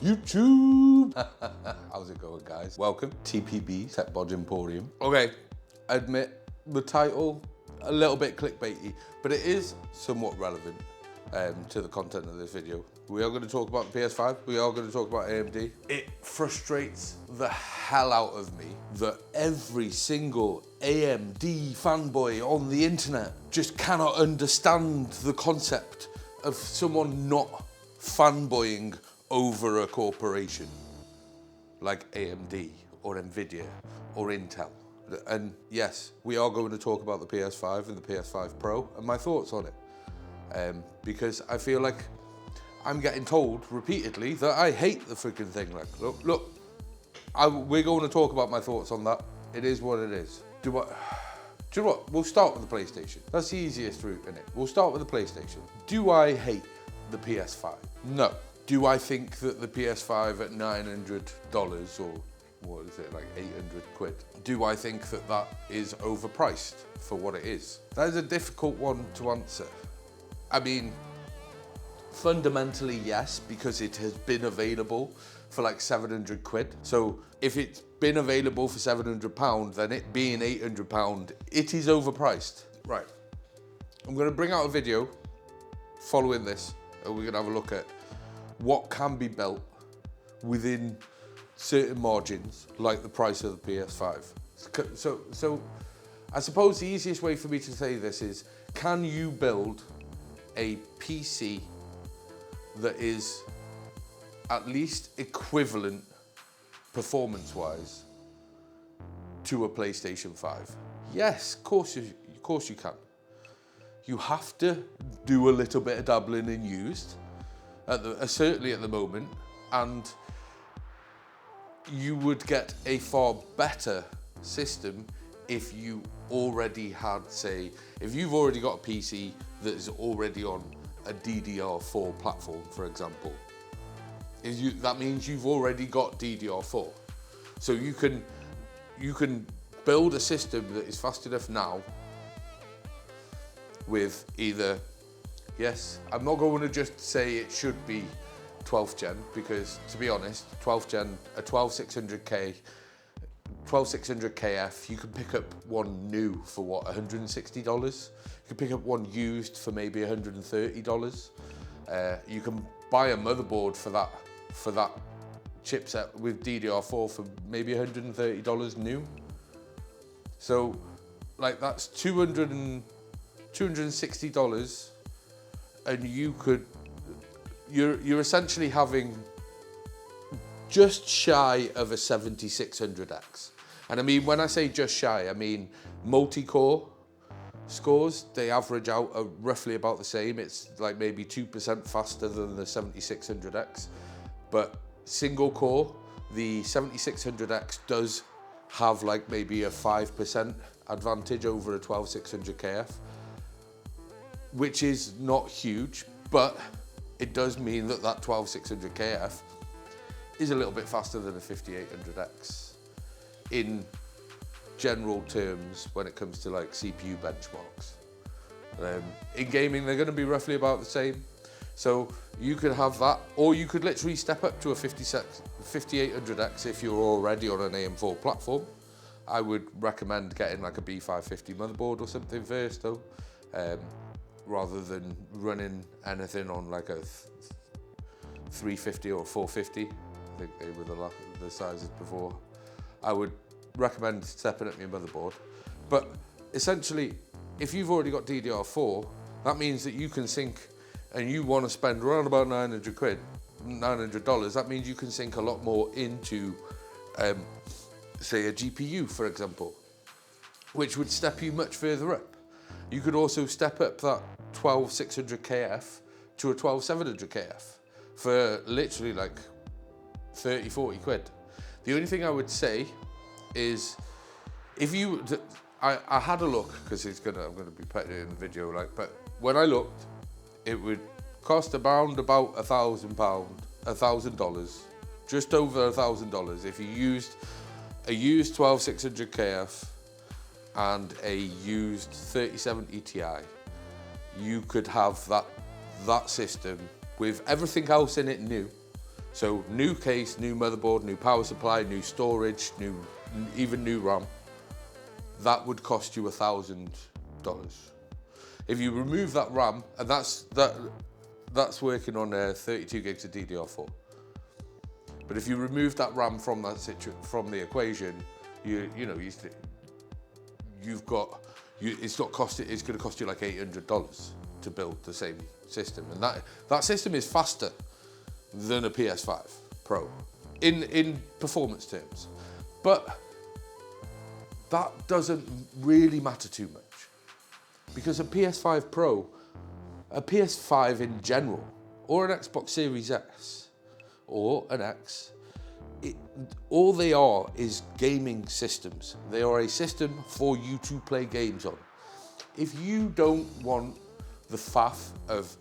YouTube. How's it going, guys? Welcome, TPB, Tech-Bodge Emporium. Okay, admit the title, a little bit clickbaity, but it is somewhat relevant to the content of this video. We are going to talk about the PS5, we are going to talk about AMD. It frustrates the hell out of me that every single AMD fanboy on the internet just cannot understand the concept of someone not fanboying over a corporation like AMD or Nvidia or Intel. And yes, we are going to talk about the PS5 and the PS5 Pro and my thoughts on it. Because I feel like I'm getting told repeatedly that I hate the freaking thing. Like, look, we're going to talk about my thoughts on that. It is what it is. Do you know what? We'll start with the PlayStation. That's the easiest route, isn't it? We'll start with the PlayStation. Do I hate the PS5? No. Do I think that the PS5 at $900 or what is it, like 800 quid? Do I think that that is overpriced for what it is? That is a difficult one to answer. I mean, fundamentally, yes, because it has been available for like 700 quid. So if it's been available for £700, then it being £800, it is overpriced. Right, I'm gonna bring out a video following this, and we're gonna have a look at what can be built within certain margins, like the price of the PS5. So I suppose the easiest way for me to say this is, can you build a PC that is at least equivalent performance-wise to a PlayStation 5? Yes, of course you can. You have to do a little bit of dabbling in used, certainly at the moment, and you would get a far better system if you already had, say, if you've already got a PC that is already on a DDR4 platform, for example. That means you've already got DDR4. So you can build a system that is fast enough now with either, yes, I'm not going to just say it should be 12th gen, because to be honest, 12th gen, a 12600K, 12600KF, you can pick up one new for what, $160? You can pick up one used for maybe $130. You can buy a motherboard for that chipset with DDR4 for maybe $130 new. So like that's $260, and you're essentially having just shy of a 7600X. And I mean, when I say just shy, I mean multi-core scores, they average out roughly about the same. It's like maybe 2% faster than the 7600X. But single core, the 7600X does have like maybe a 5% advantage over a 12600KF, which is not huge, but it does mean that 12600KF is a little bit faster than a 5800X in general terms when it comes to like CPU benchmarks. In gaming, they're going to be roughly about the same. So you could have that, or you could literally step up to a 5800X if you're already on an AM4 platform. I would recommend getting like a B550 motherboard or something first though, rather than running anything on like a 350 or 450. I think they were the sizes before. I would recommend stepping up your motherboard. But essentially, if you've already got DDR4, that means that you can sync, and you want to spend around about $900, that means you can sync a lot more into, say, a GPU, for example, which would step you much further up. You could also step up that 12600KF to a 12700KF for literally like 30, 40 quid. The only thing I would say is, if you, I had a look, because I'm gonna be putting it in the video, like, but when I looked, it would cost around about $1,000, just over $1,000 if you used a used 12600KF and a used 3070 Ti. You could have that system with everything else in it new So new case, new motherboard, new power supply, new storage, even new RAM. That would cost you $1,000. If you remove that RAM, and that's working on 32 gigs of DDR4. But if you remove that RAM from the equation, it's going to cost you like $800 to build the same system, and that system is faster than a PS5 Pro in performance terms. But that doesn't really matter too much, because a PS5 Pro, a PS5 in general, or an Xbox Series S or an X, all they are is gaming systems. They are a system for you to play games on. If you don't want the faff of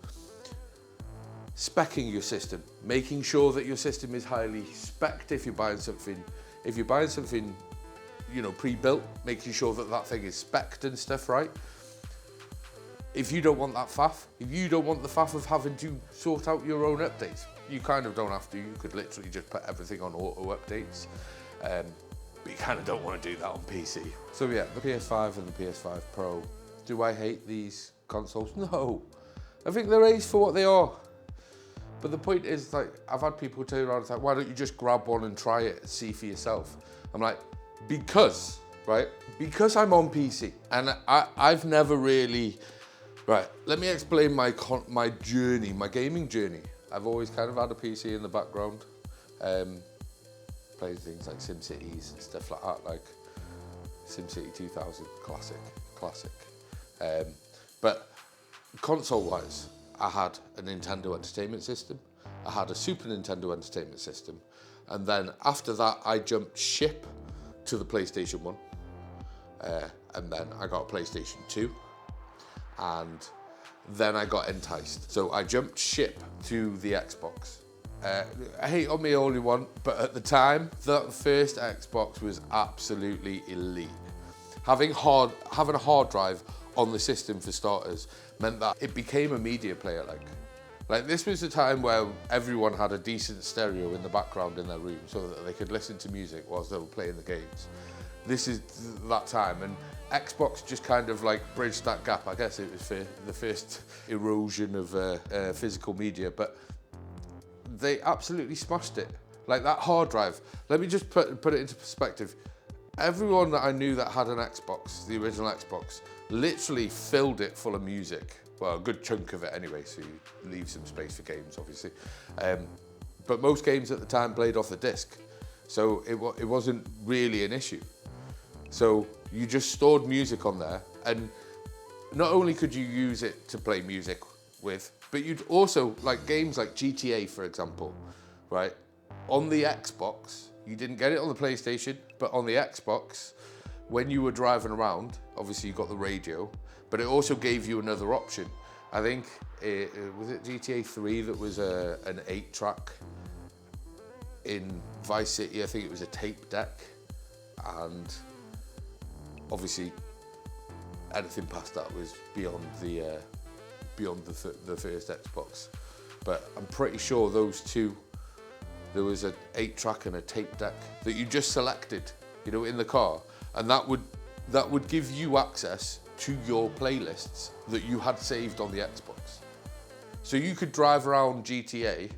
speccing your system, making sure that your system is highly specced if you're buying something, pre-built, making sure that thing is specced and stuff, right? If you don't want that faff, if you don't want the faff of having to sort out your own updates, you kind of don't have to. You could literally just put everything on auto updates, but you kind of don't want to do that on PC. So yeah, the PS5 and the PS5 Pro. Do I hate these consoles? No. I think they're ace for what they are. But the point is, like, I've had people turn around and say, why don't you just grab one and try it and see for yourself? I'm like, because I'm on PC, and I've never really, let me explain my journey, my gaming journey. I've always kind of had a PC in the background, playing things like SimCities and stuff like that, like SimCity 2000, classic. But console-wise, I had a Nintendo Entertainment System, I had a Super Nintendo Entertainment System, and then after that I jumped ship to the PlayStation 1, and then I got a PlayStation 2, and then I got enticed. So I jumped ship to the Xbox. Hate on me all you want, but at the time, that first Xbox was absolutely elite. Having a hard drive on the system for starters meant that it became a media player. Like this was the time where everyone had a decent stereo in the background in their room so that they could listen to music whilst they were playing the games. This is that time, and Xbox just kind of like bridged that gap. I guess it was the first erosion of physical media, but they absolutely smashed it. Like that hard drive, let me just put it into perspective. Everyone that I knew that had an Xbox, the original Xbox, literally filled it full of music. Well, a good chunk of it anyway, so you leave some space for games, obviously. But most games at the time played off the disc, so it wasn't really an issue. So you just stored music on there, and not only could you use it to play music with, but you'd also, like games like GTA, for example, right? On the Xbox, you didn't get it on the PlayStation, but on the Xbox, when you were driving around, obviously you got the radio, but it also gave you another option. I think, was it GTA 3 that was an 8-track? In Vice City, I think it was a tape deck, and obviously anything past that was beyond the first Xbox. But I'm pretty sure those two, there was an 8-track and a tape deck that you just selected, in the car, and that would give you access to your playlists that you had saved on the Xbox. So you could drive around GTA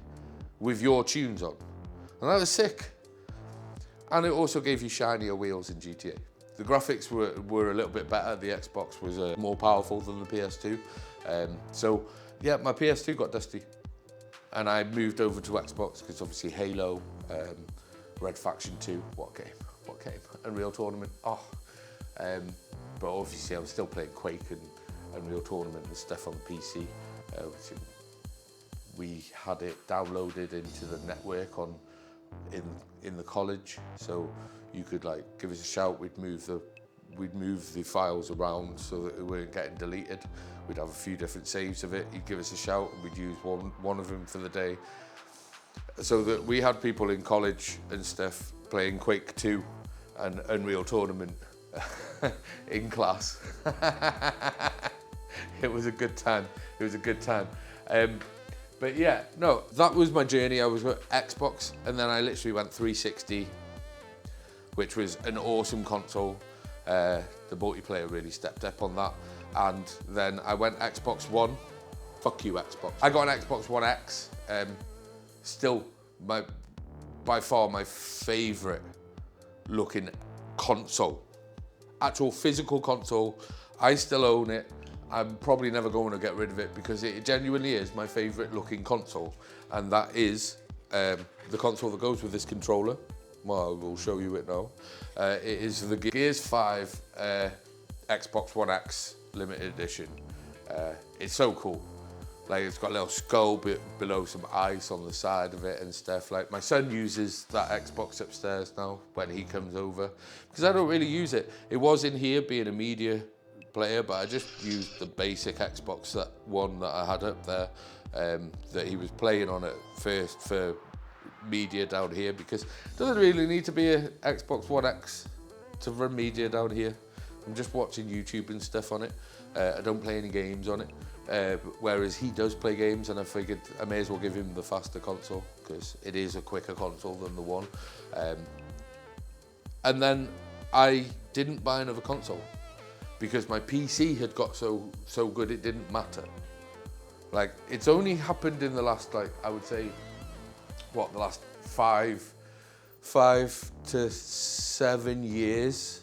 with your tunes on, and that was sick. And it also gave you shinier wheels in GTA. The graphics were a little bit better. The Xbox was more powerful than the PS2. So yeah, my PS2 got dusty, and I moved over to Xbox because obviously Halo, Red Faction 2, what game, Unreal Tournament, but obviously I'm still playing Quake and Unreal Tournament and stuff on the PC. We had it downloaded into the network in the college, so you could like give us a shout. We'd move the files around so that they weren't getting deleted. We'd have a few different saves of it. You'd give us a shout, and we'd use one of them for the day. So that we had people in college and stuff playing Quake 2 and Unreal Tournament in class. It was a good time. But yeah, no, that was my journey. I was with Xbox, and then I literally went 360, which was an awesome console. The multiplayer really stepped up on that. And then I went Xbox One. Fuck you, Xbox. I got an Xbox One X. Still, by far my favorite looking console. Actual physical console. I still own it. I'm probably never going to get rid of it because it genuinely is my favorite looking console. And that is the console that goes with this controller. Well, I will show you it now. It is the Gears 5 Xbox One X limited edition. It's so cool. Like, it's got a little skull below some ice on the side of it and stuff. Like, my son uses that Xbox upstairs now when he comes over, because I don't really use it. It was in here being a media player, but I just used the basic Xbox, that one that I had up there, that he was playing on at first for media down here, because it doesn't really need to be a Xbox One X to run media down here. I'm just watching YouTube and stuff on it. I don't play any games on it. Whereas he does play games, and I figured I may as well give him the faster console because it is a quicker console than the one. And then I didn't buy another console because my PC had got so good it didn't matter. Like, it's only happened in the last, like, I would say, what, the last five to 7 years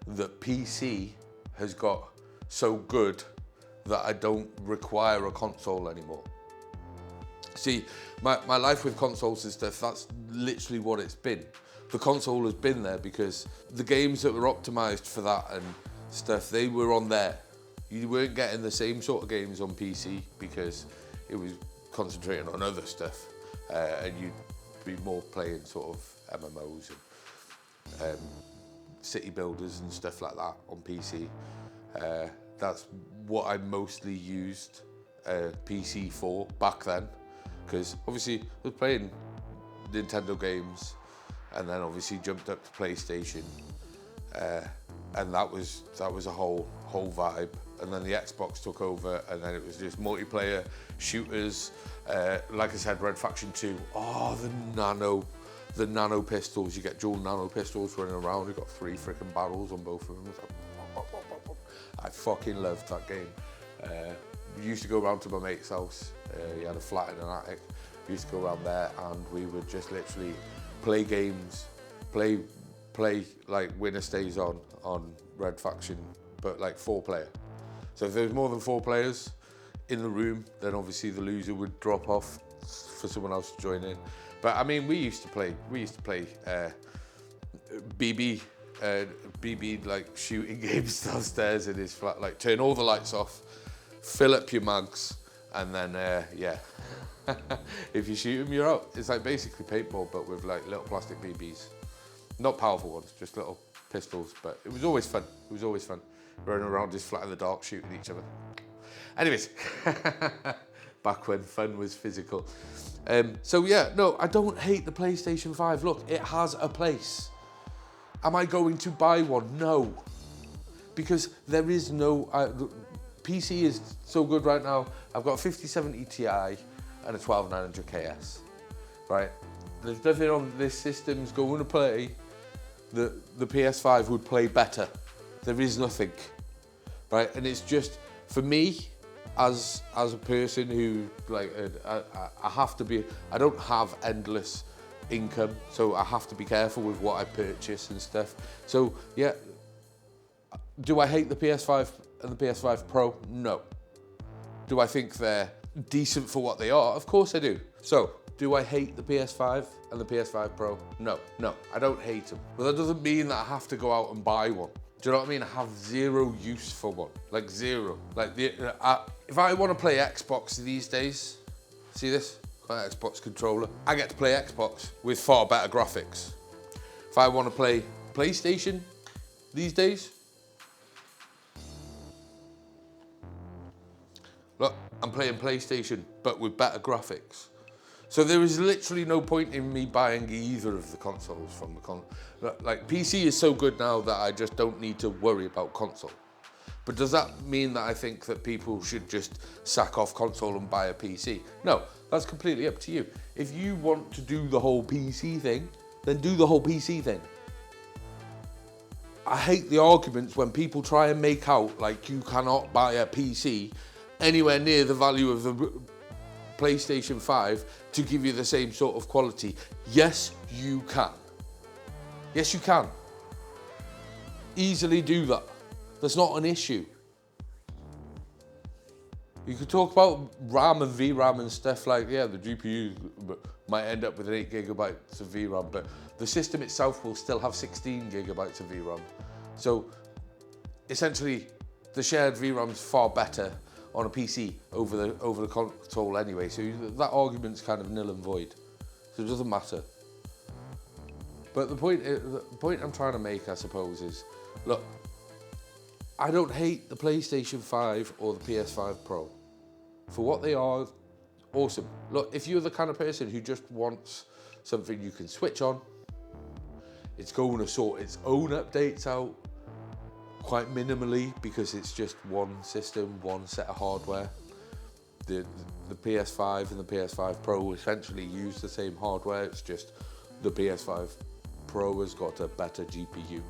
that PC has got so good that I don't require a console anymore. See, my life with consoles and stuff, that's literally what it's been. The console has been there because the games that were optimized for that and stuff, they were on there. You weren't getting the same sort of games on PC because it was concentrating on other stuff, and you'd be more playing sort of MMOs and city builders and stuff like that on PC. That's what I mostly used PC for back then, because obviously I was playing Nintendo games, and then obviously jumped up to PlayStation, and that was a whole vibe. And then the Xbox took over, and then it was just multiplayer shooters. Like I said, Red Faction 2. Oh, the nano pistols. You get dual nano pistols running around. You got 3 freaking barrels on both of them. I fucking loved that game. We used to go around to my mate's house. He had a flat in an attic. We used to go around there, and we would just literally play games, play like winner stays on Red Faction, but like 4-player. So if there was more than 4 players in the room, then obviously the loser would drop off for someone else to join in. But I mean, we used to play BB like shooting games downstairs in his flat. Like, turn all the lights off, fill up your mags, and then yeah, if you shoot them, you're out. It's like basically paintball, but with like little plastic BBs, not powerful ones, just little pistols. But it was always fun. It was always fun running around his flat in the dark shooting each other. Anyways, back when fun was physical. So yeah, no, I don't hate the PlayStation 5. Look, it has a place. Am I going to buy one? No. Because there is no... PC is so good right now. I've got a 5070 Ti and a 12900 KS. Right? There's nothing on this system's going to play that the PS5 would play better. There is nothing. Right? And it's just, for me, as a person who, like, I have to be... I don't have endless income, so I have to be careful with what I purchase and stuff. So yeah, do I hate the PS5 and the PS5 Pro? No. Do I think they're decent for what they are? Of course I do. So do I hate the PS5 and the PS5 Pro? No, I don't hate them. But that doesn't mean that I have to go out and buy one. Do you know what I mean? I have zero use for one, like zero. Like if I want to play Xbox these days, see this? Xbox controller. I get to play Xbox with far better graphics. If I want to play PlayStation these days, look, I'm playing PlayStation, but with better graphics. So there is literally no point in me buying either of the consoles from the like, PC is so good now that I just don't need to worry about console. But does that mean that I think that people should just sack off console and buy a PC? No, that's completely up to you. If you want to do the whole PC thing, then do the whole PC thing. I hate the arguments when people try and make out like you cannot buy a PC anywhere near the value of the PlayStation 5 to give you the same sort of quality. Yes, you can. Yes, you can. Easily do that. That's not an issue. You could talk about RAM and VRAM and stuff like, yeah, the GPU might end up with 8 gigabytes of VRAM, but the system itself will still have 16 gigabytes of VRAM. So essentially, the shared VRAM is far better on a PC over the console anyway. So that argument's kind of nil and void. So it doesn't matter. But the point I'm trying to make, I suppose, is, look, I don't hate the PlayStation 5 or the PS5 Pro. For what they are, awesome. Look, if you're the kind of person who just wants something you can switch on, it's going to sort its own updates out quite minimally because it's just one system, one set of hardware. The PS5 and the PS5 Pro essentially use the same hardware, it's just the PS5 Pro has got a better GPU.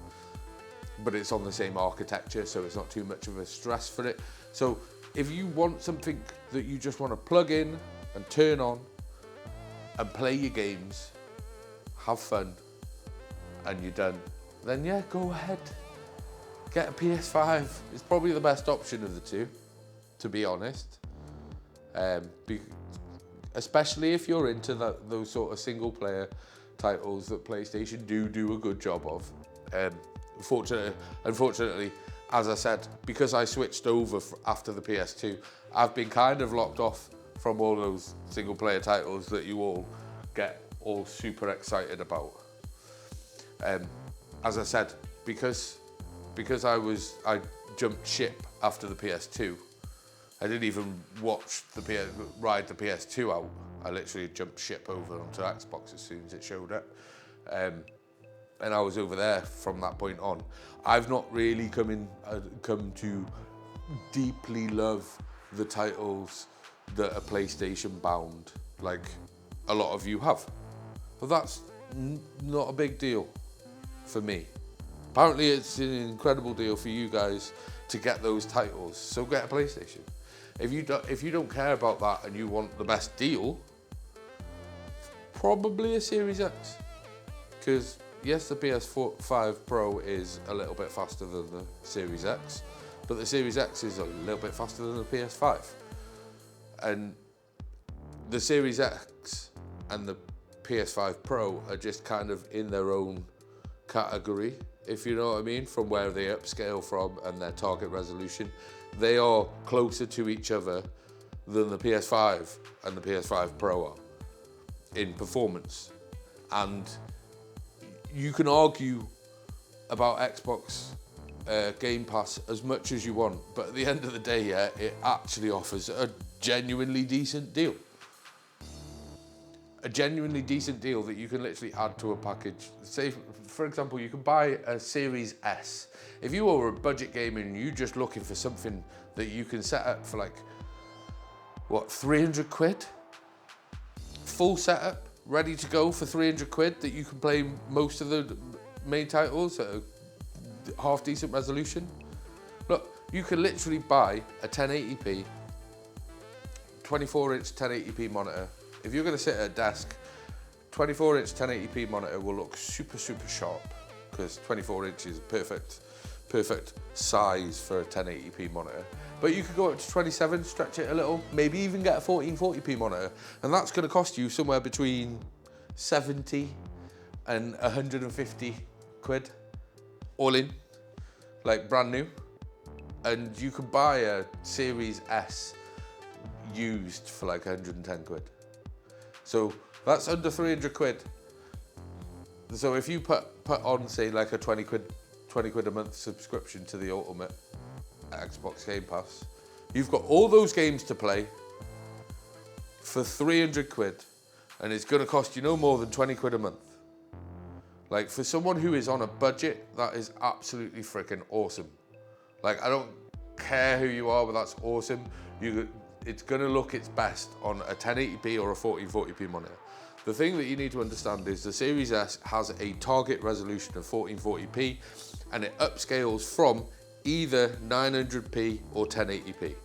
But it's on the same architecture, so it's not too much of a stress for it. So if you want something that you just want to plug in and turn on and play your games, have fun, and you're done, then yeah, go ahead. Get a PS5. It's probably the best option of the two, to be honest. Especially if you're into those sort of single player titles that PlayStation do a good job of. Unfortunately, as I said, because I switched over after the PS2, I've been kind of locked off from all those single player titles that you all get all super excited about. As I said, because I jumped ship after the PS2, I didn't even ride the PS2 out. I literally jumped ship over onto Xbox as soon as it showed up. And I was over there from that point on. I've not really come to deeply love the titles that are PlayStation bound, like a lot of you have. But that's not a big deal for me. Apparently it's an incredible deal for you guys to get those titles, so get a PlayStation. If you don't care about that and you want the best deal, probably a Series X. Because yes, the PS5 Pro is a little bit faster than the Series X, but the Series X is a little bit faster than the PS5. And the Series X and the PS5 Pro are just kind of in their own category, if you know what I mean, from where they upscale from and their target resolution. They are closer to each other than the PS5 and the PS5 Pro are in performance. And you can argue about Xbox Game Pass as much as you want, but at the end of the day, yeah, it actually offers a genuinely decent deal. A genuinely decent deal that you can literally add to a package. Say, for example, you can buy a Series S. If you are a budget gamer and you're just looking for something that you can set up for like, what, 300 quid? Full setup, ready to go for 300 quid that you can play most of the main titles at a half decent resolution. Look, you can literally buy a 1080p, 24-inch 1080p monitor. If you're going to sit at a desk, 24-inch 1080p monitor will look super, super sharp because 24 inch is a perfect size for a 1080p monitor. But you could go up to 27, stretch it a little, maybe even get a 1440p monitor, and that's going to cost you somewhere between 70 and 150 quid, all in, like brand new. And you could buy a Series S used for like 110 quid. So that's under 300 quid. So if you put on, say, like a 20 quid a month subscription to the Ultimate Xbox Game Pass, you've got all those games to play for 300 quid, and it's going to cost you no more than 20 quid a month. Like, for someone who is on a budget, that is absolutely freaking awesome. Like, I don't care who you are, but that's awesome. It's gonna look its best on a 1080p or a 1440p monitor. The thing that you need to understand is the Series S has a target resolution of 1440p, and it upscales from either 900p or 1080p.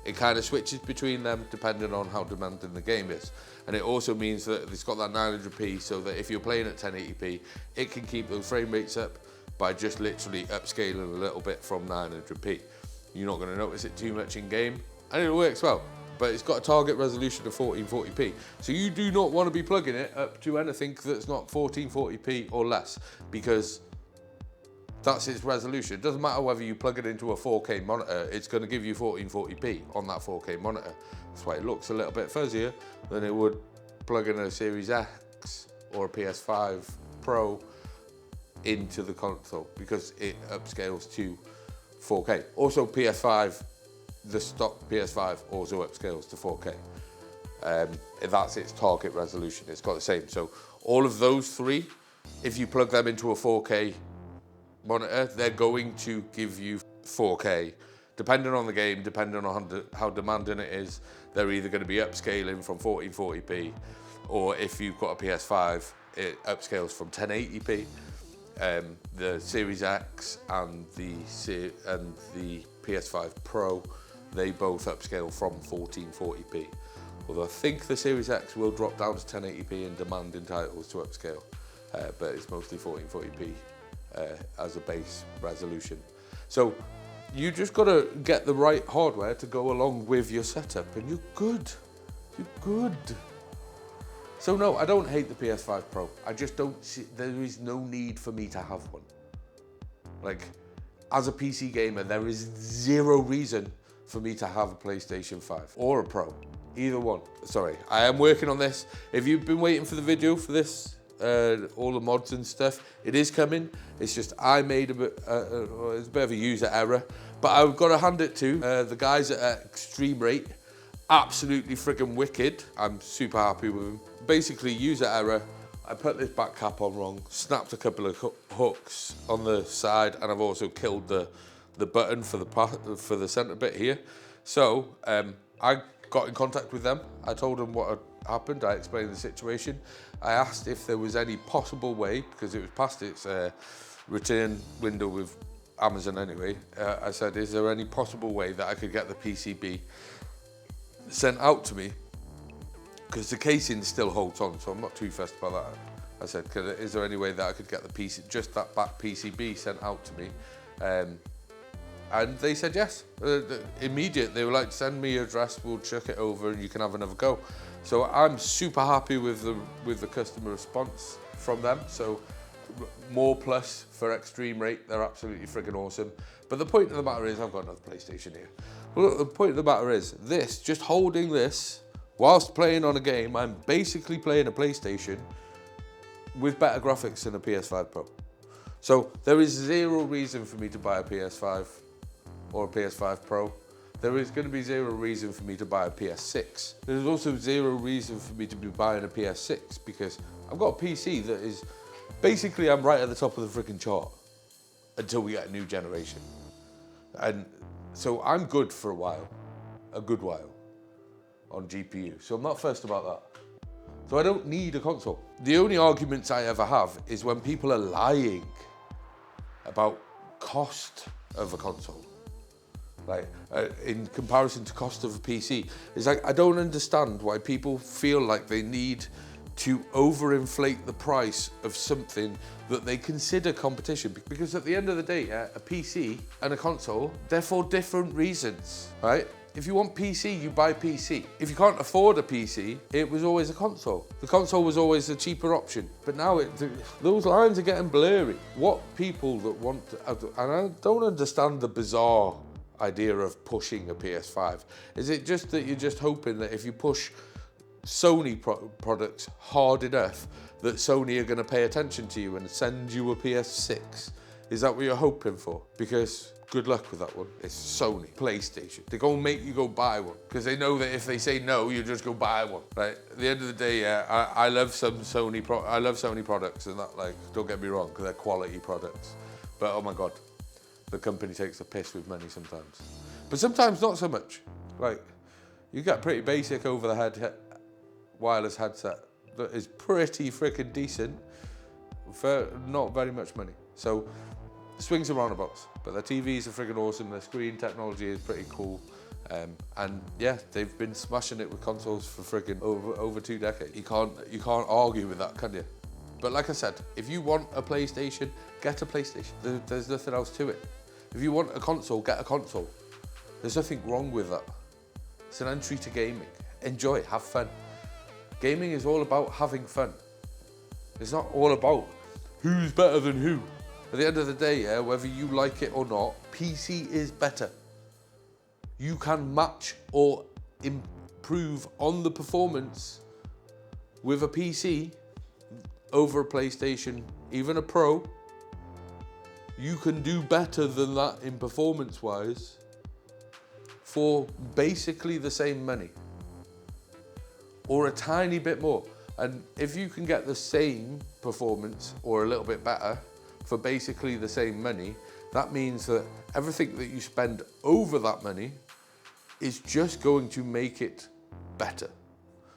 It kind of switches between them depending on how demanding the game is. And it also means that it's got that 900p, so that if you're playing at 1080p, it can keep those frame rates up by just literally upscaling a little bit from 900p. You're not going to notice it too much in game, and it works well. But it's got a target resolution of 1440p. So you do not want to be plugging it up to anything that's not 1440p or less, because that's its resolution. It doesn't matter whether you plug it into a 4K monitor, it's going to give you 1440p on that 4K monitor. That's why it looks a little bit fuzzier than it would plug in a Series X or a PS5 Pro into the console, because it upscales to 4K. Also PS5, the stock PS5 also upscales to 4K. That's its target resolution. It's got the same. So all of those three, if you plug them into a 4K monitor, they're going to give you 4K. Depending on the game, depending on how demanding it is, they're either going to be upscaling from 1440p, or if you've got a PS5, it upscales from 1080p. The Series X and the PS5 Pro, they both upscale from 1440p. Although I think the Series X will drop down to 1080p in demanding titles to upscale, but it's mostly 1440p as a base resolution. So you just got to get the right hardware to go along with your setup, and you're good. You're good. So no, I don't hate the PS5 Pro. I just don't see, there is no need for me to have one. Like, as a PC gamer, there is zero reason for me to have a PlayStation 5 or a Pro, either one. Sorry, I am working on this. If you've been waiting for the video for this, all the mods and stuff, it is coming. It's just I made it's a bit of a user error, but I've got to hand it to the guys at Extreme Rate. Absolutely friggin' wicked. I'm super happy with them. Basically, user error. I put this back cap on wrong, snapped a couple of hooks on the side, and I've also killed the button for the center bit here. So I got in contact with them. I told them what had happened. I explained the situation. I asked if there was any possible way, because it was past its return window with Amazon anyway. I said, is there any possible way that I could get the PCB sent out to me? Because the casing still holds on, so I'm not too fussed about that. I said, is there any way that I could get the PC, just that back PCB sent out to me? And they said yes. Immediate, they were like, send me your address, we'll check it over and you can have another go. So I'm super happy with the customer response from them. So more plus for Extreme Rate, they're absolutely friggin' awesome. But the point of the matter is, I've got another PlayStation here. Well, the point of the matter is, just holding this, whilst playing on a game, I'm basically playing a PlayStation with better graphics than a PS5 Pro. So there is zero reason for me to buy a PS5 or a PS5 Pro. There is going to be zero reason for me to buy a PS6. There's also zero reason for me to be buying a PS6, because I've got a PC that is, basically I'm right at the top of the freaking chart until we get a new generation. And so I'm good for a good while on GPU. So I'm not fussed about that. So I don't need a console. The only arguments I ever have is when people are lying about cost of a console. Like, in comparison to cost of a PC. It's like, I don't understand why people feel like they need to overinflate the price of something that they consider competition. Because at the end of the day, a PC and a console, they're for different reasons, right? If you want PC, you buy PC. If you can't afford a PC, it was always a console. The console was always the cheaper option. But now those lines are getting blurry. What people that want to, and I don't understand the bizarre idea of pushing a PS5. Is it just that you're just hoping that if you push Sony products hard enough that Sony are going to pay attention to you and send you a PS6? Is that what you're hoping for? Because good luck with that one. It's Sony, PlayStation. They're going to make you go buy one because they know that if they say no, you just go buy one. Right? At the end of the day, I love some Sony. I love Sony products, and that, like, don't get me wrong, because they're quality products. But oh my God, the company takes the piss with money sometimes. But sometimes not so much. Like, you get pretty basic over the head wireless headset that is pretty freaking decent for not very much money. So, swings and roundabouts. But their TVs are freaking awesome. Their screen technology is pretty cool. And yeah, they've been smashing it with consoles for freaking over 2 decades. You can't argue with that, can you? But like I said, if you want a PlayStation, get a PlayStation. There's nothing else to it. If you want a console, get a console. There's nothing wrong with that. It's an entry to gaming. Enjoy it, have fun. Gaming is all about having fun. It's not all about who's better than who. At the end of the day, yeah, whether you like it or not, PC is better. You can match or improve on the performance with a PC over a PlayStation, even a Pro. You can do better than that in performance-wise for basically the same money, or a tiny bit more. And if you can get the same performance or a little bit better for basically the same money, that means that everything that you spend over that money is just going to make it better.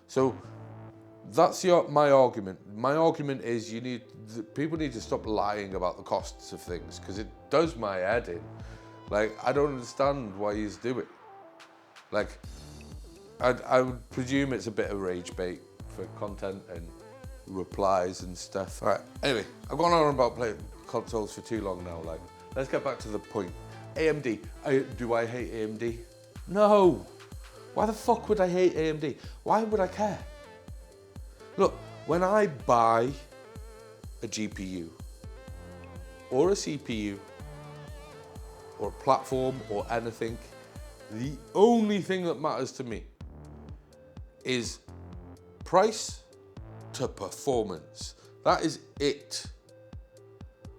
So that's my argument. My argument is people need to stop lying about the costs of things, because it does my head in. Like, I don't understand why you do it. Like, I would presume it's a bit of rage bait for content and replies and stuff. All right, anyway, I've gone on about playing consoles for too long now. Like, let's get back to the point. AMD, do I hate AMD? No. Why the fuck would I hate AMD? Why would I care? Look, when I buy a GPU or a CPU or a platform or anything, the only thing that matters to me is price to performance. That is it.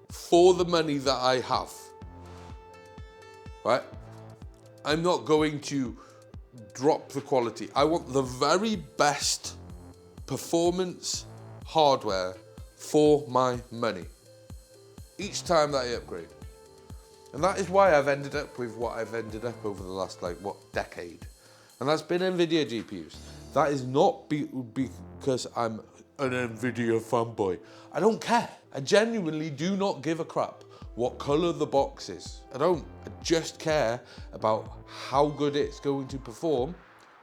For the money that I have, right? I'm not going to drop the quality. I want the very best performance hardware for my money each time that I upgrade. And that is why I've ended up with what I've ended up over the last, decade. And that's been NVIDIA GPUs. That is not because I'm an NVIDIA fanboy. I don't care. I genuinely do not give a crap what colour the box is. I don't. I just care about how good it's going to perform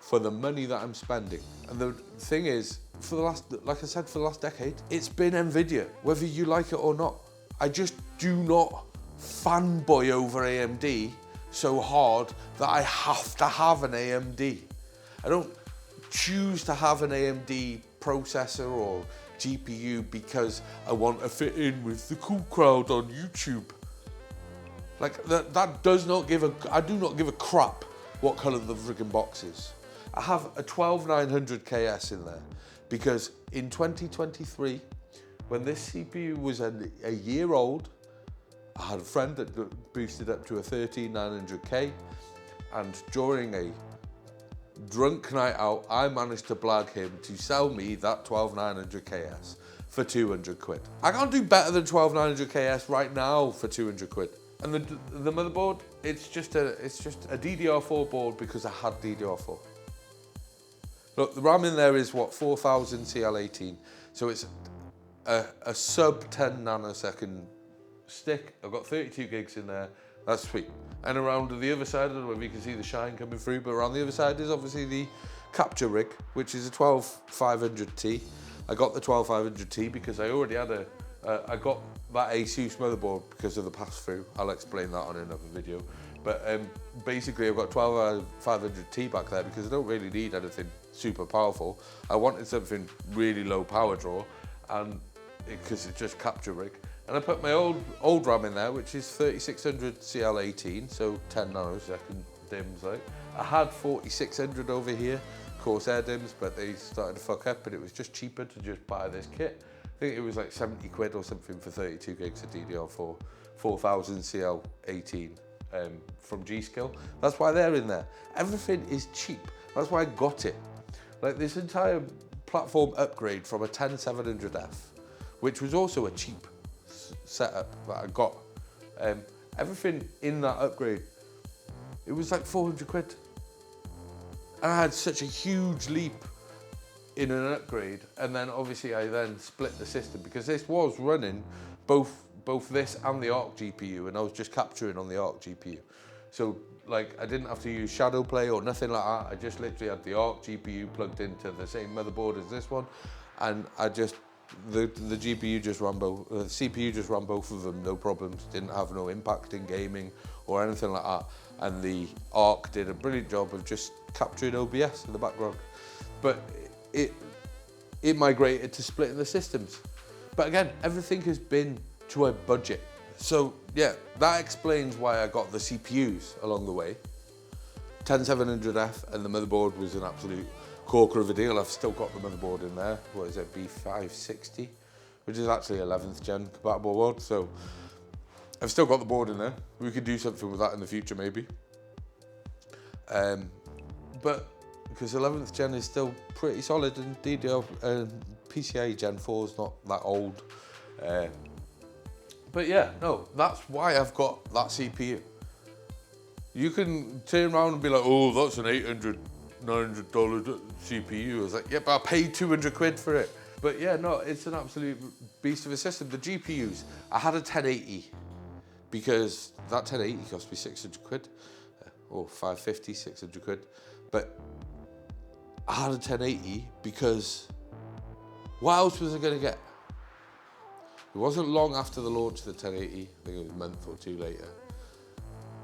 for the money that I'm spending. And the thing is, for the last decade, it's been NVIDIA, whether you like it or not. I just do not fanboy over AMD so hard that I have to have an AMD. I don't choose to have an AMD processor or GPU because I want to fit in with the cool crowd on YouTube. Like, that does not give I do not give a crap what colour the friggin' box is. I have a 12900KS in there because in 2023, when this CPU was a year old, I had a friend that boosted up to a 13900K, and during a drunk night out, I managed to blag him to sell me that 12900KS for 200 quid. I can't do better than 12900KS right now for 200 quid. And the motherboard, it's just a DDR4 board because I had DDR4. Look, the RAM in there is what, 4000 CL18. So it's a sub 10 nanosecond stick. I've got 32 gigs in there. That's sweet. And around the other side, I don't know if you can see the shine coming through, but around the other side is obviously the capture rig, which is a 12500T. I got the 12500T because I already had I got that Asus motherboard because of the pass-through. I'll explain that on another video. But basically I've got 12500T back there because I don't really need anything super powerful. I wanted something really low power draw, and because it's just capture rig. And I put my old RAM in there, which is 3600 CL18, so 10 nanosecond DIMMs. Like, I had 4600 over here, Corsair DIMMs, but they started to fuck up, and it was just cheaper to just buy this kit. I think it was like 70 quid or something for 32 gigs of DDR4, 4000 CL18 from G-Skill. That's why they're in there. Everything is cheap. That's why I got it. Like, this entire platform upgrade from a 10700F, which was also a cheap setup that I got. Everything in that upgrade It was like 400 quid. And I had such a huge leap in an upgrade, and then obviously I then split the system because this was running both this and the Arc GPU, and I was just capturing on the Arc GPU. So like I didn't have to use shadow play or nothing like that. I just literally had the Arc GPU plugged into the same motherboard as this one, and I just the GPU just ran both, the CPU just ran both of them, no problems. Didn't have no impact in gaming or anything like that. And the Arc did a brilliant job of just capturing OBS in the background. But it migrated to splitting the systems. But again, everything has been to a budget. So yeah, that explains why I got the CPUs along the way. 10700F, and the motherboard was an absolute corker of a deal. I've still got the motherboard in there. What is it, B560, which is actually 11th gen compatible board. So I've still got the board in there. We could do something with that in the future maybe. But because 11th gen is still pretty solid, and DDR PCIe Gen 4 is not that old. But yeah, no, that's why I've got that CPU. You can turn around and be like, oh, that's an $800, $900 CPU. I was like, yeah, but I paid 200 quid for it. But yeah, no, it's an absolute beast of a system. The GPUs, I had a 1080 because that 1080 cost me 600 quid, or 550, 600 quid. But I had a 1080 because what else was I gonna get? It wasn't long after the launch of the 1080, I think it was a month or two later.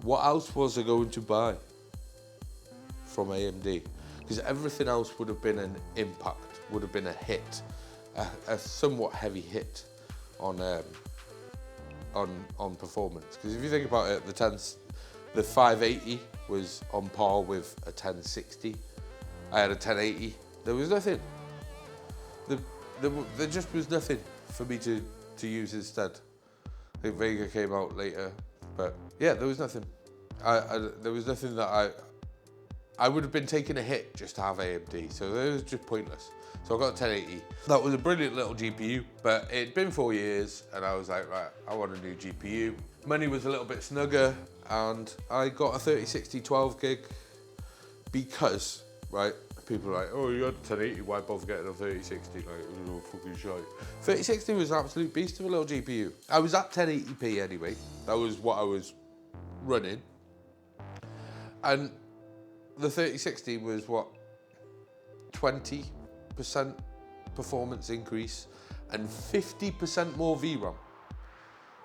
What else was I going to buy from AMD? Because everything else would have been an impact, would have been a hit, a somewhat heavy hit on performance. Because if you think about it, the 580 was on par with a 1060. I had a 1080. There was nothing. There just was nothing for me to use instead. I think Vega came out later, but yeah, there was nothing. There was nothing that I would have been taking a hit just to have AMD, so it was just pointless. So I got a 1080. That was a brilliant little GPU, but it'd been 4 years, and I was like, right, I want a new GPU. Money was a little bit snugger, and I got a 3060 12 gig because, right, people are like, oh, you had a 1080, why bother getting a 3060? Like, it was all fucking shite. 3060 was an absolute beast of a little GPU. I was at 1080p anyway. That was what I was running. And the 3060 was what, 20% performance increase and 50% more VRAM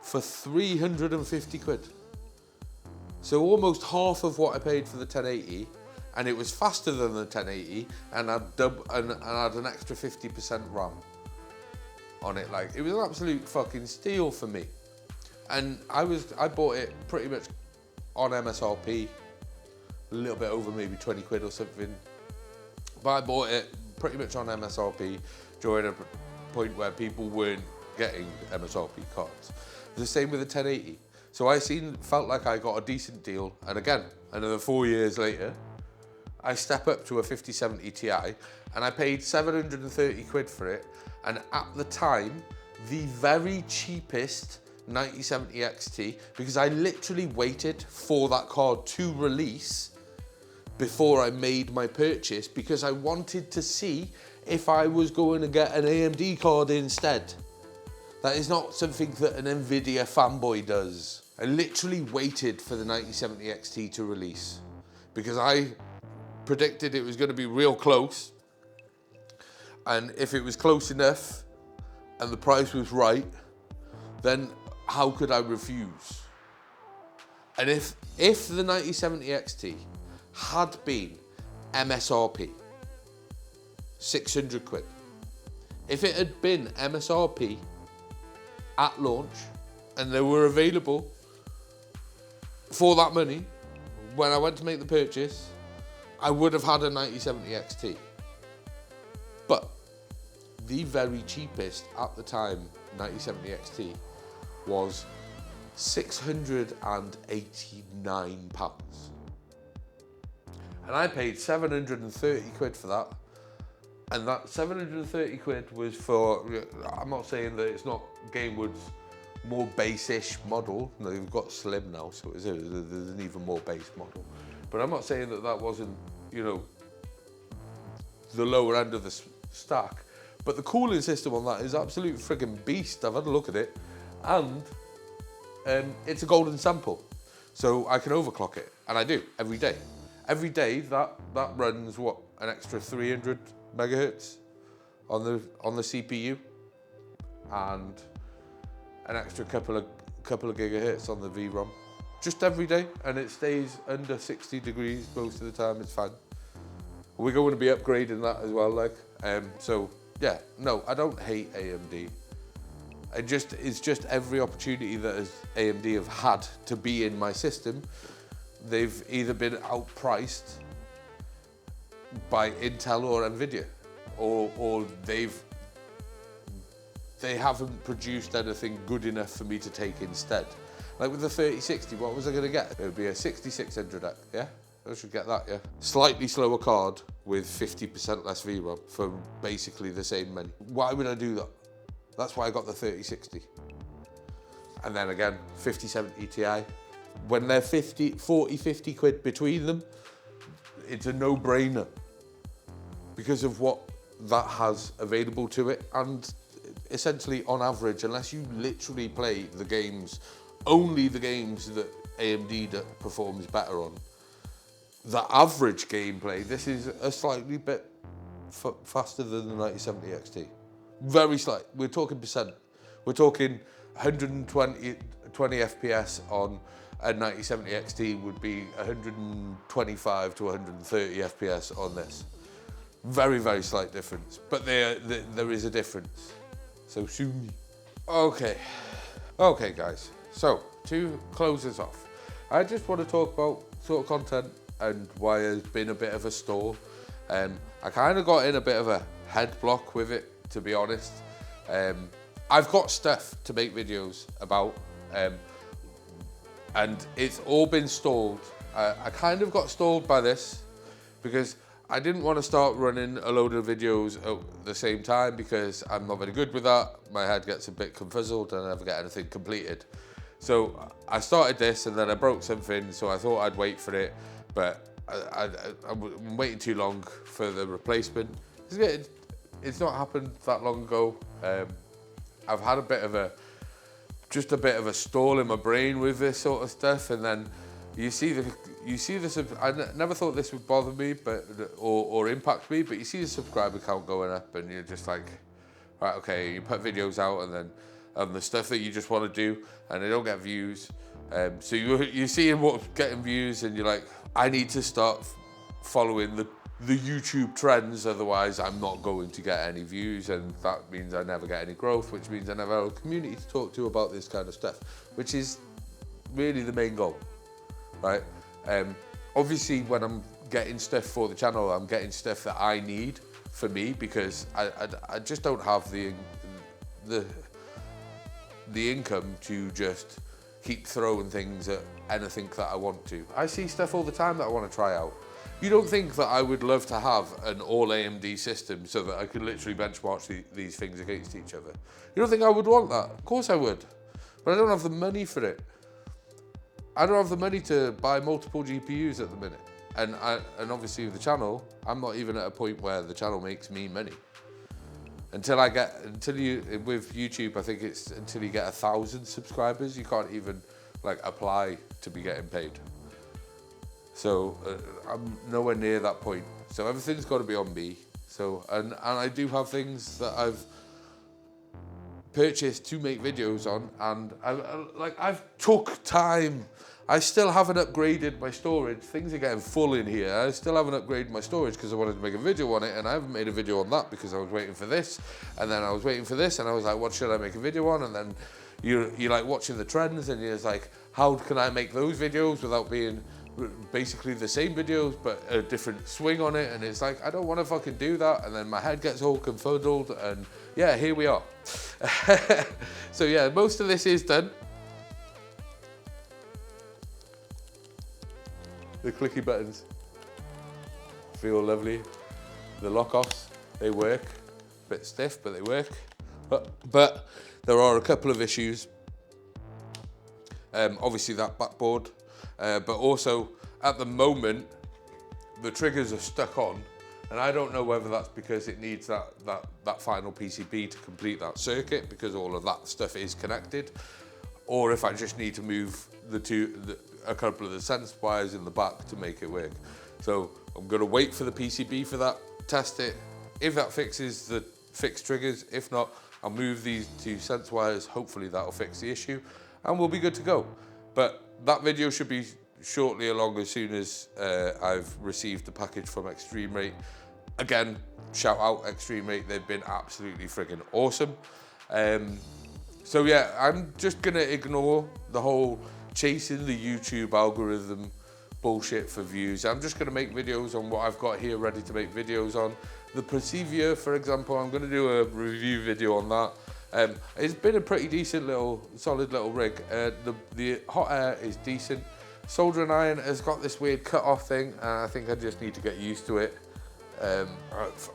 for 350 quid. So almost half of what I paid for the 1080, and it was faster than the 1080, and I had an extra 50% RAM on it. Like, it was an absolute fucking steal for me. And I bought it pretty much on MSRP, a little bit over maybe 20 quid or something. But I bought it pretty much on MSRP during a point where people weren't getting MSRP cards. The same with the 1080. So I felt like I got a decent deal, and again, another 4 years later, I step up to a 5070 Ti, and I paid 730 quid for it, and at the time, the very cheapest 9070 XT, because I literally waited for that card to release before I made my purchase, because I wanted to see if I was going to get an AMD card instead. That is not something that an Nvidia fanboy does. I literally waited for the 9070 XT to release because I predicted it was going to be real close, and if it was close enough and the price was right, then how could I refuse? And if the 9070 XT had been MSRP, 600 quid, if it had been MSRP at launch and they were available for that money when I went to make the purchase, I would have had a 9070 XT. But the very cheapest at the time 9070 XT was £689. And I paid 730 quid for that. And that 730 quid was for, I'm not saying that it's not Gamewood's more base-ish model. No, they've got slim now, so there's an even more base model. But I'm not saying that that wasn't, you know, the lower end of the stack. But the cooling system on that is absolute friggin' beast. I've had a look at it, and it's a golden sample, so I can overclock it, and I do every day. Every day that runs what, an extra 300 megahertz on the CPU, and an extra couple of gigahertz on the VROM. Just every day, and it stays under 60 degrees most of the time. It's fine. We're going to be upgrading that as well, like. So yeah, no, I don't hate AMD. It's just every opportunity that AMD have had to be in my system, they've either been outpriced by Intel or Nvidia, or they haven't produced anything good enough for me to take instead. Like with the 3060, what was I going to get? It would be a 6600X, yeah? I should get that, yeah? Slightly slower card with 50% less VRAM for basically the same money. Why would I do that? That's why I got the 3060. And then again, 5070 Ti. When they're 40, 50 quid between them, it's a no-brainer because of what that has available to it. And essentially, on average, unless you literally play the games, only the games that AMD performs better on, the average gameplay, this is a slightly bit faster than the 9070 XT. Very slight. We're talking percent. We're talking 120 FPS on a 9070 XT would be 125 to 130 FPS on this. Very, very slight difference, but there is a difference. So soon. Okay, guys. So to close this off, I just want to talk about sort of content and why it's been a bit of a stall. I kind of got in a bit of a head block with it, to be honest. I've got stuff to make videos about, and it's all been stalled. I kind of got stalled by this because I didn't want to start running a load of videos at the same time because I'm not very good with that. My head gets a bit confuzzled and I never get anything completed. So I started this and then I broke something, so I thought I'd wait for it, but I'm waiting too long for the replacement. It's not happened that long ago. I've had a bit of a stall in my brain with this sort of stuff, and then you see this. I never thought this would bother me, or impact me, but you see the subscriber count going up, and you're just like, right, okay, you put videos out, and then the stuff that you just want to do, and they don't get views. So you're seeing what's getting views, and you're like, I need to start following the YouTube trends, otherwise I'm not going to get any views, and that means I never get any growth, which means I never have a community to talk to about this kind of stuff, which is really the main goal, right? Obviously, when I'm getting stuff for the channel, I'm getting stuff that I need for me, because I just don't have the income to just keep throwing things at anything that I want to. I see stuff all the time that I want to try out. You don't think that I would love to have an all AMD system so that I could literally benchmark these things against each other? You don't think I would want that? Of course I would, but I don't have the money for it. I don't have the money to buy multiple GPUs at the minute. And obviously with the channel, I'm not even at a point where the channel makes me money. With YouTube, I think it's until you get 1,000 subscribers, you can't even like apply to be getting paid. So I'm nowhere near that point. So everything's got to be on me. So and I do have things that I've purchased to make videos on, and I've took time. I still haven't upgraded my storage. Things are getting full in here. I still haven't upgraded my storage because I wanted to make a video on it, and I haven't made a video on that because I was waiting for this, and then I was waiting for this, and I was like, what should I make a video on? And then you're like watching the trends, and you're just like, how can I make those videos without being basically the same videos but a different swing on it? And it's like, I don't want to fucking do that, and then my head gets all confuddled, and yeah, here we are. So yeah, most of this is done. The clicky buttons feel lovely. The lock-offs, they work. A bit stiff, but they work. But there are a couple of issues Obviously that backboard, but also at the moment, the triggers are stuck on, and I don't know whether that's because it needs that final PCB to complete that circuit, because all of that stuff is connected, or if I just need to move a couple of the sense wires in the back to make it work. So I'm gonna wait for the PCB for that, test it. If that fixes the fixed triggers, if not, I'll move these 2 sense wires. Hopefully that'll fix the issue and we'll be good to go. But that video should be shortly along as soon as I've received the package from Extreme Rate. Again, shout out Extreme Rate, they've been absolutely friggin' awesome. So yeah, I'm just gonna ignore the whole chasing the YouTube algorithm bullshit for views. I'm just gonna make videos on what I've got here ready to make videos on. The Persevere, for example, I'm gonna do a review video on that. It's been a pretty decent solid little rig. The hot air is decent. Soldering iron has got this weird cut off thing, and I think I just need to get used to it.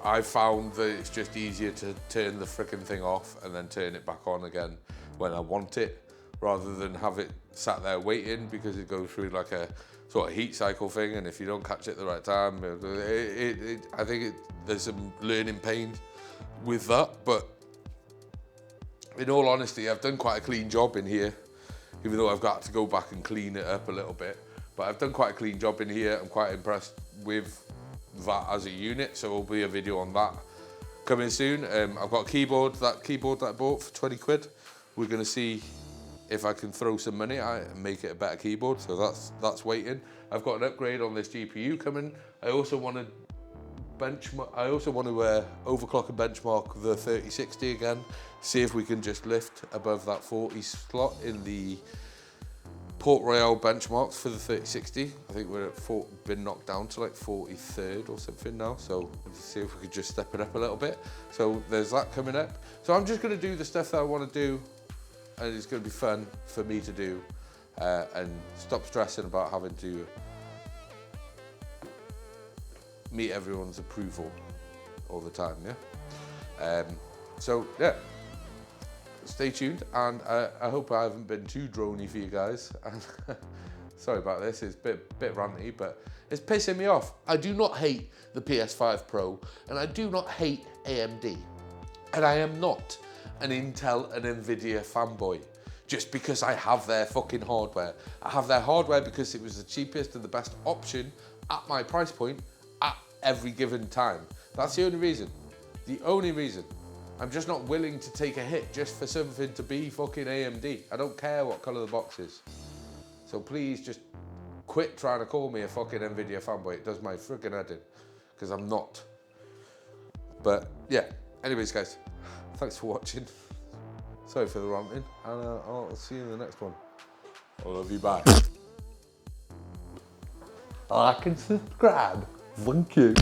I found that it's just easier to turn the frickin' thing off and then turn it back on again when I want it, rather than have it sat there waiting, because it goes through like a sort of heat cycle thing, and if you don't catch it at the right time, I think there's some learning pain with that. But in all honesty, I've done quite a clean job in here, even though I've got to go back and clean it up a little bit. But I've done quite a clean job in here. I'm quite impressed with that as a unit, so there'll be a video on that coming soon. I've got a keyboard that I bought for 20 quid. We're gonna see if I can throw some money at it and make it a better keyboard, so that's waiting. I've got an upgrade on this GPU coming. I also want to overclock and benchmark the 3060 again, see if we can just lift above that 40 slot in the Port Royale benchmarks for the 3060. I think we're been knocked down to like 43rd or something now, so let's see if we could just step it up a little bit. So there's that coming up. So I'm just going to do the stuff that I want to do, and it's going to be fun for me to do, and stop stressing about having to meet everyone's approval all the time, yeah? So yeah, stay tuned, and I hope I haven't been too droney for you guys. Sorry about this, it's a bit ranty, but it's pissing me off. I do not hate the PS5 Pro, and I do not hate AMD, and I am not an Intel and Nvidia fanboy just because I have their fucking hardware. I have their hardware because it was the cheapest and the best option at my price point at every given time. That's the only reason. The only reason. I'm just not willing to take a hit just for something to be fucking AMD. I don't care what colour the box is. So please just quit trying to call me a fucking Nvidia fanboy. It does my friggin' head in, because I'm not. But yeah, anyways guys, thanks for watching. Sorry for the ranting, and I'll see you in the next one. I love you, bye. Like and subscribe. Thank you.